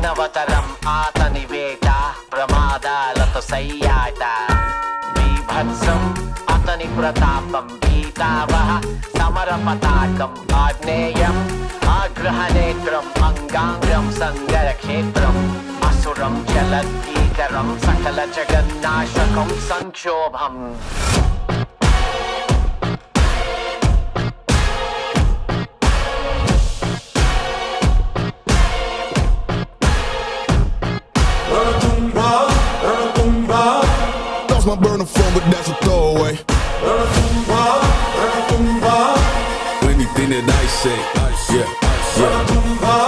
మానవతరం ఆతని వేట ప్రమాదాలతో సయ్యాట బీభత్సం అతని ప్రతాపం గీతావహ సమర పతాకం ఆగ్నేయం ఆగ్రహనేత్రం అంగాంగం సంగర క్షేత్రం అసురం జలద్గీకరం సకల జగన్నాశకం సంక్షోభం My burner phone, but that's a throwaway. Anything that I say, yeah, yeah.